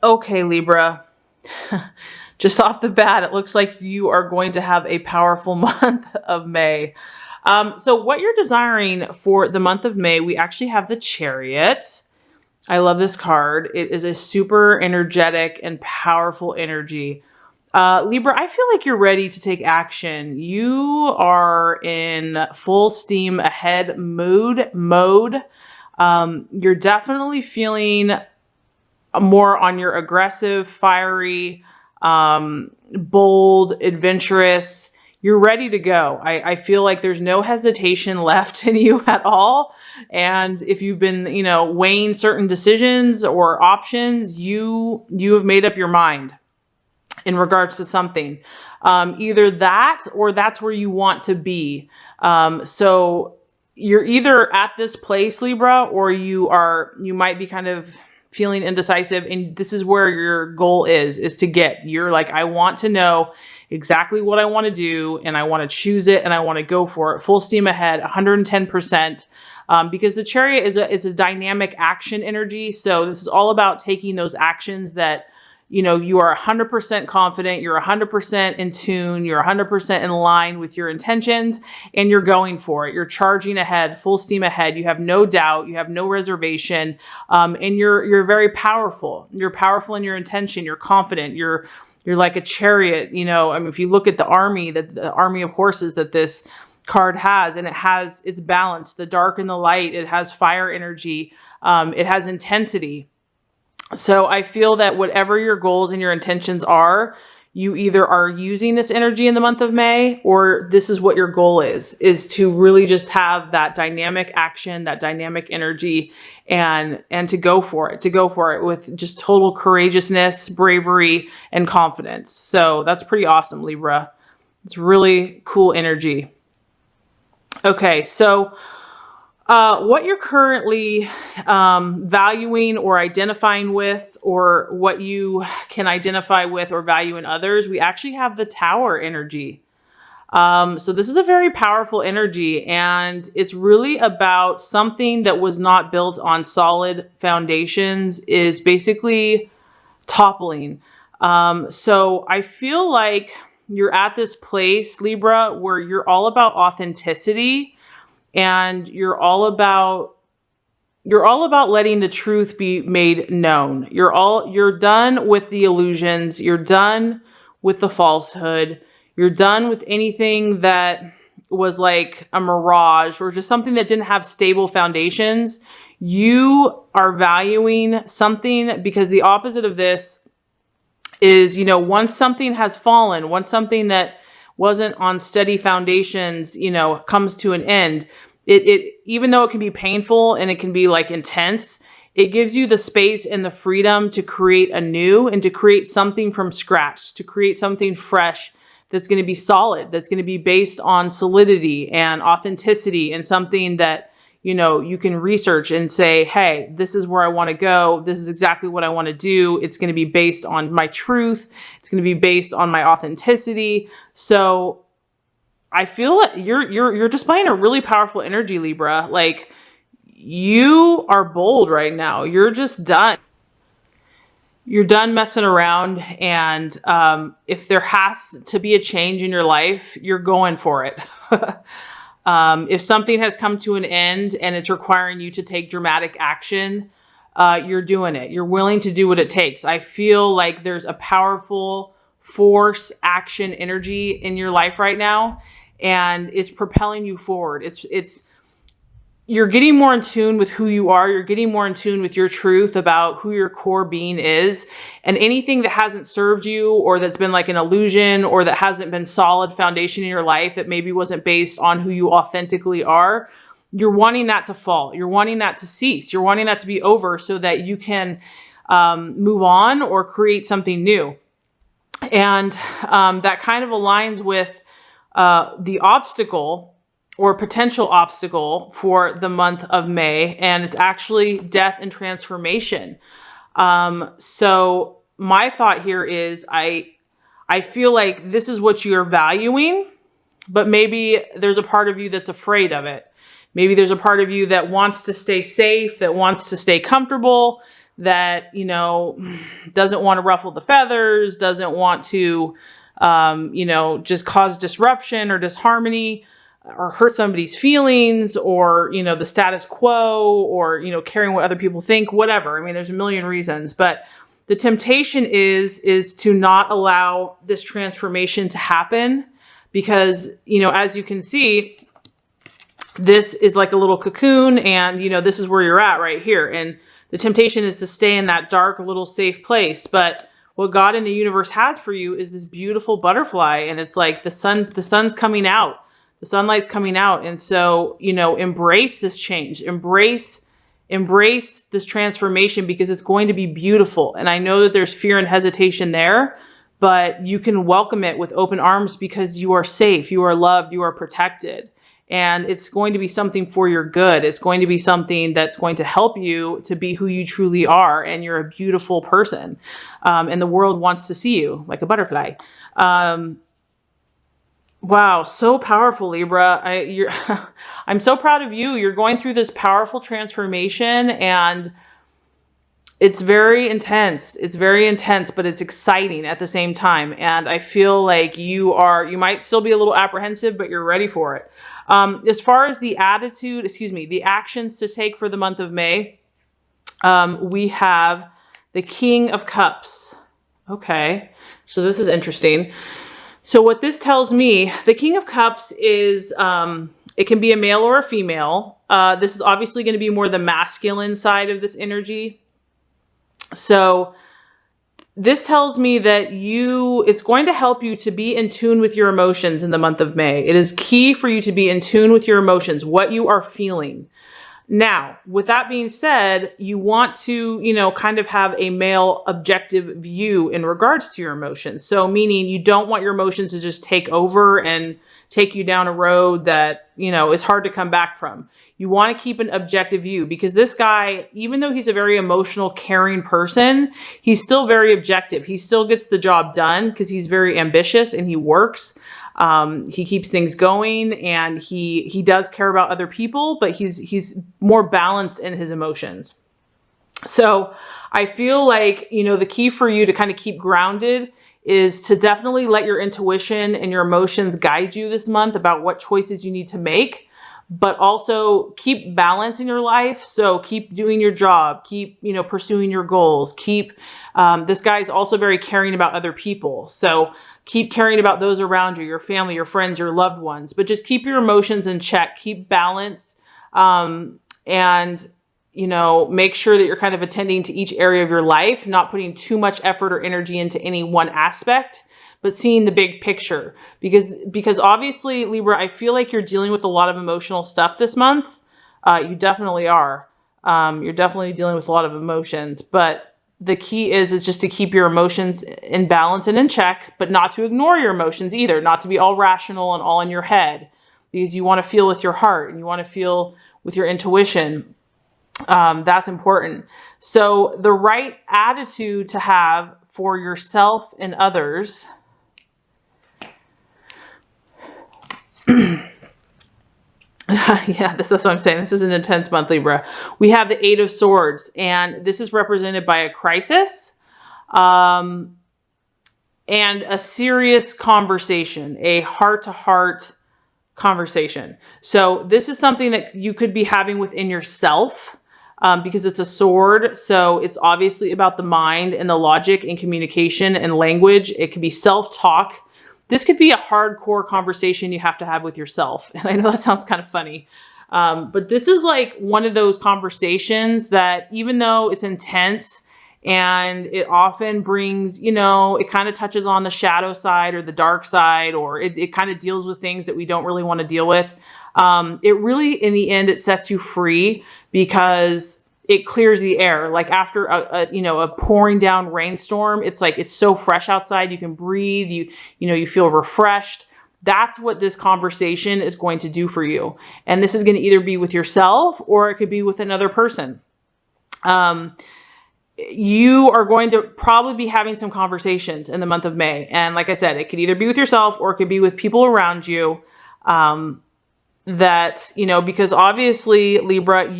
Okay, Libra. Just off the bat, it looks like you are going to have a powerful month of May. So what you're desiring for the month of May, we actually have the Chariot. I love this card. It is a super energetic and powerful energy. Libra, I feel like you're ready to take action. You are in full steam ahead mode. You're definitely feeling more on your aggressive, fiery, bold, adventurous. You're ready to go. I feel like there's no hesitation left in you at all. And if you've been, weighing certain decisions or options, you have made up your mind in regards to something. Either that or that's where you want to be. So you're either at this place, Libra, or you might be kind of feeling indecisive, and this is where your goal is to get. You're like, I want to know exactly what I want to do, and I want to choose it, and I want to go for it. Full steam ahead, 110%. Because the Chariot it's a dynamic action energy. So this is all about taking those actions that, you are 100% confident, you're 100% in tune, you're 100% in line with your intentions, and you're going for it. You're charging ahead, full steam ahead. You have no doubt, you have no reservation, and you're very powerful. You're powerful in your intention. You're confident. You're like a chariot. If you look at the army of horses that this card has, and it's balanced, the dark and the light. It has fire energy. It has intensity. So I feel that whatever your goals and your intentions are, you either are using this energy in the month of May, or this is what your goal is to really just have that dynamic action, that dynamic energy, and to go for it with just total courageousness, bravery, and confidence. So that's pretty awesome, Libra. It's really cool energy. Okay, so what you're currently valuing or identifying with, or what you can identify with or value in others, we actually have the Tower energy. So this is a very powerful energy, and it's really about something that was not built on solid foundations is basically toppling. So I feel like you're at this place, Libra, where you're all about authenticity. And you're all about letting the truth be made known. You're done with the illusions. You're done with the falsehood. You're done with anything that was like a mirage or just something that didn't have stable foundations. You are valuing something, because the opposite of this is, once something has fallen, once something that wasn't on steady foundations, comes to an end, it even though it can be painful and it can be like intense, it gives you the space and the freedom to create anew and to create something from scratch, to create something fresh that's going to be solid, that's going to be based on solidity and authenticity, and something that, you can research and say, hey, this is where I want to go. This is exactly what I want to do. It's going to be based on my truth. It's going to be based on my authenticity. So I feel like you're displaying a really powerful energy, Libra. Like, you are bold right now. You're just done. You're done messing around. And if there has to be a change in your life, you're going for it. If something has come to an end and it's requiring you to take dramatic action, you're doing it. You're willing to do what it takes. I feel like there's a powerful force, action, energy in your life right now, and it's propelling you forward. You're getting more in tune with who you are. You're getting more in tune with your truth about who your core being is. And anything that hasn't served you, or that's been like an illusion, or that hasn't been solid foundation in your life, that maybe wasn't based on who you authentically are, you're wanting that to fall. You're wanting that to cease. You're wanting that to be over so that you can move on or create something new. And that kind of aligns with the obstacle or potential obstacle for the month of May, and it's actually death and transformation. So my thought here is I feel like this is what you're valuing, but maybe there's a part of you that's afraid of it. Maybe there's a part of you that wants to stay safe, that wants to stay comfortable, that, you know, doesn't want to ruffle the feathers, doesn't want to, you know, just cause disruption or disharmony or hurt somebody's feelings, or, you know, the status quo, or, you know, caring what other people think, whatever. I mean, there's a million reasons, but the temptation is to not allow this transformation to happen, because, you know, as you can see, this is like a little cocoon, and, you know, this is where you're at right here. And the temptation is to stay in that dark, little safe place. But what God and the universe has for you is this beautiful butterfly. And it's like the sun's coming out, the sunlight's coming out. And so, you know, embrace this change, embrace this transformation, because it's going to be beautiful. And I know that there's fear and hesitation there, but you can welcome it with open arms, because you are safe, you are loved, you are protected. And it's going to be something for your good. It's going to be something that's going to help you to be who you truly are. And you're a beautiful person. And the world wants to see you like a butterfly. Wow, so powerful, Libra. I'm so proud of you. You're going through this powerful transformation, and it's very intense. It's very intense, but it's exciting at the same time. And I feel like you might still be a little apprehensive, but you're ready for it. As far as the the actions to take for the month of May, we have the King of Cups. Okay, so this is interesting. So what this tells me, the King of Cups is, it can be a male or a female. This is obviously going to be more the masculine side of this energy. So this tells me that it's going to help you to be in tune with your emotions in the month of May. It is key for you to be in tune with your emotions, what you are feeling. Now, with that being said, you want to, you know, kind of have a male objective view in regards to your emotions. So meaning you don't want your emotions to just take over and take you down a road that, you know, is hard to come back from. You want to keep an objective view, because this guy, even though he's a very emotional, caring person, he's still very objective. He still gets the job done because he's very ambitious and he works. He keeps things going, and he does care about other people, but he's more balanced in his emotions. So I feel like, you know, the key for you to kind of keep grounded is to definitely let your intuition and your emotions guide you this month about what choices you need to make, but also keep balance in your life. So keep doing your job, keep, you know, pursuing your goals, this guy is also very caring about other people. So keep caring about those around you, your family, your friends, your loved ones, but just keep your emotions in check, keep balance, and, you know, make sure that you're kind of attending to each area of your life, not putting too much effort or energy into any one aspect, but seeing the big picture. Because obviously, Libra, I feel like you're dealing with a lot of emotional stuff this month. You definitely are. You're definitely dealing with a lot of emotions, but the key is just to keep your emotions in balance and in check, but not to ignore your emotions either, not to be all rational and all in your head, because you want to feel with your heart and you want to feel with your intuition. That's important. So the right attitude to have for yourself and others. Yeah, that's what I'm saying. This is an intense month, Libra. We have the Eight of Swords, and this is represented by a crisis, and a serious conversation, a heart-to-heart conversation. So this is something that you could be having within yourself, because it's a sword. So it's obviously about the mind and the logic and communication and language. It could be self-talk. This could be a hardcore conversation you have to have with yourself. And I know that sounds kind of funny, but this is like one of those conversations that, even though it's intense and it often brings, you know, it kind of touches on the shadow side or the dark side, or it kind of deals with things that we don't really want to deal with. It really, in the end, it sets you free, because it clears the air. Like after a pouring down rainstorm, it's like, it's so fresh outside. You can breathe, you feel refreshed. That's what this conversation is going to do for you. And this is going to either be with yourself, or it could be with another person. You are going to probably be having some conversations in the month of May. And like I said, it could either be with yourself, or it could be with people around you, that, because obviously, Libra,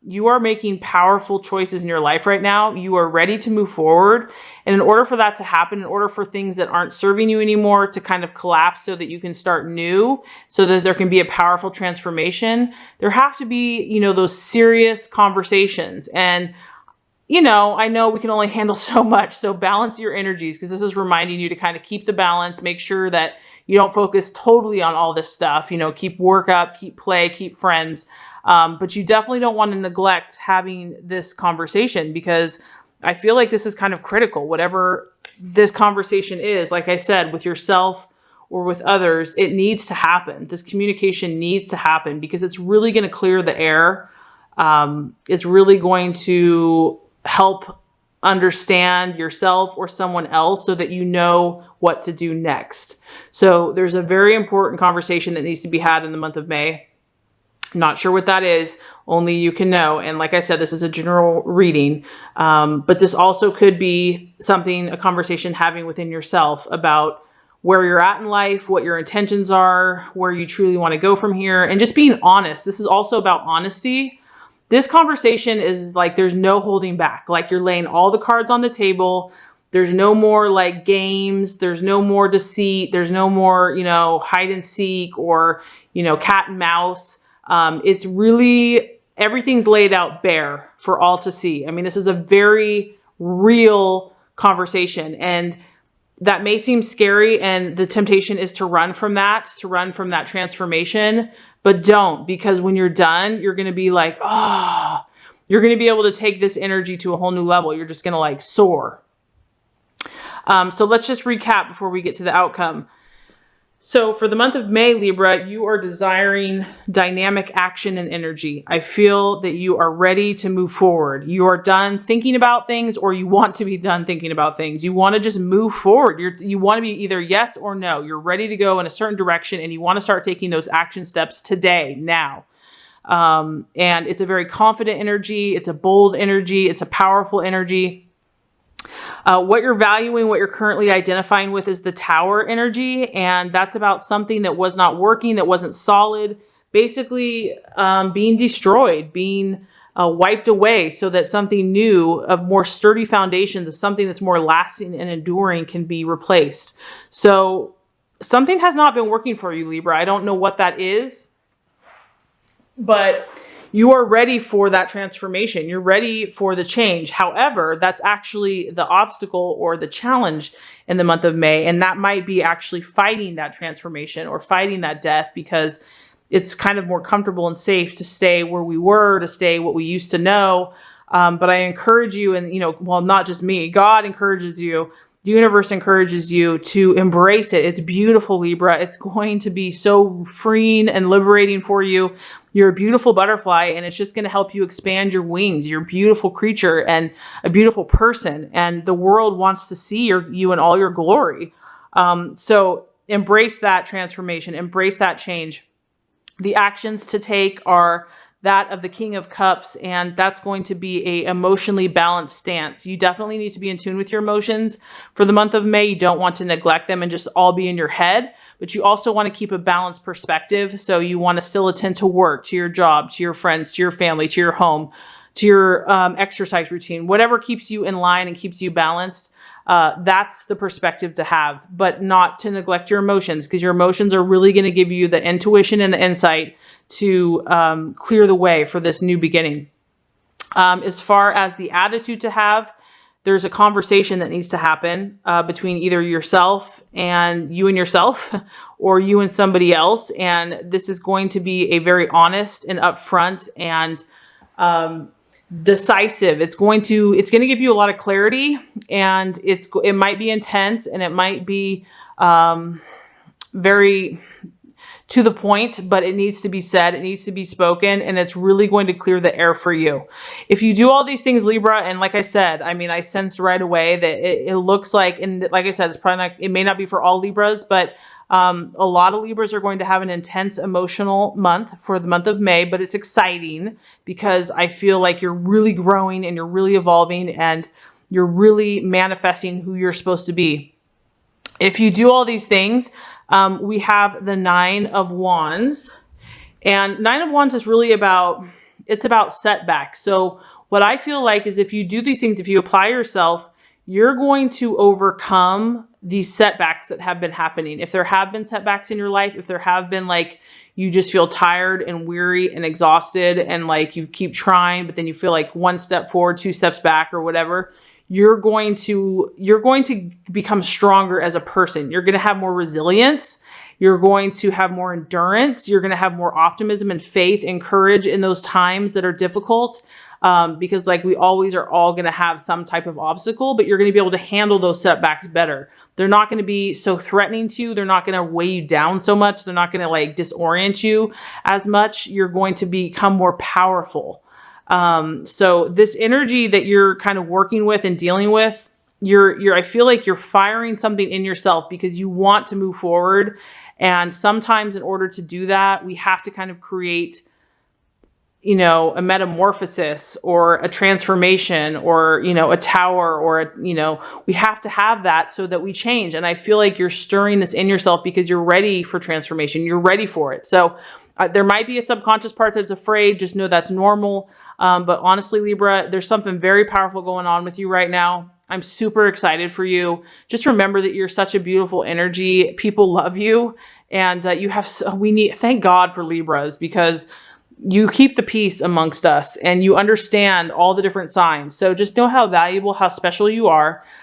You are making powerful choices in your life right now. You are ready to move forward. And in order for that to happen, in order for things that aren't serving you anymore to kind of collapse so that you can start new, so that there can be a powerful transformation, there have to be, you know, those serious conversations. And, you know, I know we can only handle so much. So balance your energies, because this is reminding you to kind of keep the balance, make sure that you don't focus totally on all this stuff, you know, keep work up, keep play, keep friends. But you definitely don't want to neglect having this conversation, because I feel like this is kind of critical. Whatever this conversation is, like I said, with yourself or with others, it needs to happen. This communication needs to happen, because it's really going to clear the air. It's really going to help understand yourself or someone else so that you know what to do next. So there's a very important conversation that needs to be had in the month of May. Not sure what that is. Only you can know. And like I said, this is a general reading. But this also could be something, a conversation having within yourself about where you're at in life, what your intentions are, where you truly want to go from here, and just being honest. This is also about honesty. This conversation is like, there's no holding back. Like, you're laying all the cards on the table. There's no more like games. There's no more deceit. There's no more, you know, hide and seek or, you know, cat and mouse. It's really, everything's laid out bare for all to see. I mean, this is a very real conversation, and that may seem scary, and the temptation is to run from that transformation, but don't, because when you're done, you're going to be like, oh, you're going to be able to take this energy to a whole new level. You're just going to like soar. So let's just recap before we get to the outcome. So for the month of May, Libra, you are desiring dynamic action and energy. I feel that you are ready to move forward. You are done thinking about things, or you want to be done thinking about things. You want to just move forward. You want to be either yes or no. You're ready to go in a certain direction, and you want to start taking those action steps today, now. And it's a very confident energy. It's a bold energy. It's a powerful energy. What you're valuing, what you're currently identifying with, is the Tower energy. And that's about something that was not working, that wasn't solid, basically being destroyed, being wiped away, so that something new, of more sturdy foundations, something that's more lasting and enduring, can be replaced. So something has not been working for you, Libra. I don't know what that is, but you are ready for that transformation. You're ready for the change. However, that's actually the obstacle or the challenge in the month of May. And that might be actually fighting that transformation or fighting that death, because it's kind of more comfortable and safe to stay where we were, to stay what we used to know. But I encourage you, and, you know, well, not just me, God encourages you. The universe encourages you to embrace it. It's beautiful, Libra. It's going to be so freeing and liberating for you. You're a beautiful butterfly, and it's just going to help you expand your wings. You're a beautiful creature and a beautiful person, and the world wants to see you in all your glory. So embrace that transformation, embrace that change. The actions to take are that of the King of Cups, and that's going to be a emotionally balanced stance. You definitely need to be in tune with your emotions for the month of May. You don't want to neglect them and just all be in your head, but you also want to keep a balanced perspective. So you want to still attend to work, to your job, to your friends, to your family, to your home, to your exercise routine, whatever keeps you in line and keeps you balanced. That's the perspective to have, but not to neglect your emotions, because your emotions are really going to give you the intuition and the insight to clear the way for this new beginning. As far as the attitude to have, there's a conversation that needs to happen between either yourself and yourself, or you and somebody else. And this is going to be a very honest and upfront and decisive. It's going to give you a lot of clarity, and it might be intense, and it might be very to the point, but it needs to be said, it needs to be spoken, and it's really going to clear the air for you. If you do all these things, Libra, and like I said, I mean, I sensed right away that it looks like, and like I said, it's probably not, it may not be for all Libras, but a lot of Libras are going to have an intense emotional month for the month of May, but it's exciting because I feel like you're really growing and you're really evolving and you're really manifesting who you're supposed to be. If you do all these things, we have the Nine of Wands, and Nine of Wands is really about it's about setbacks. So what I feel like is if you do these things, if you apply yourself, you're going to overcome these setbacks that have been happening. If there have been setbacks in your life, if there have been like, you just feel tired and weary and exhausted and like you keep trying, but then you feel like one step forward, two steps back or whatever, you're going to become stronger as a person. You're going to have more resilience. You're going to have more endurance. You're going to have more optimism and faith and courage in those times that are difficult. Because like we always are all going to have some type of obstacle, but you're going to be able to handle those setbacks better. They're not going to be so threatening to you. They're not going to weigh you down so much. They're not going to like disorient you as much. You're going to become more powerful. So this energy that you're kind of working with and dealing with, I feel like you're firing something in yourself because you want to move forward. And sometimes in order to do that, we have to kind of create, you know, a metamorphosis or a transformation or, you know, a tower or, we have to have that so that we change. And I feel like you're stirring this in yourself because you're ready for transformation. You're ready for it. So there might be a subconscious part that's afraid. Just know that's normal. But honestly, Libra, there's something very powerful going on with you right now. I'm super excited for you. Just remember that you're such a beautiful energy. People love you. And thank God for Libras, because you keep the peace amongst us and you understand all the different signs. So just know how valuable, how special you are.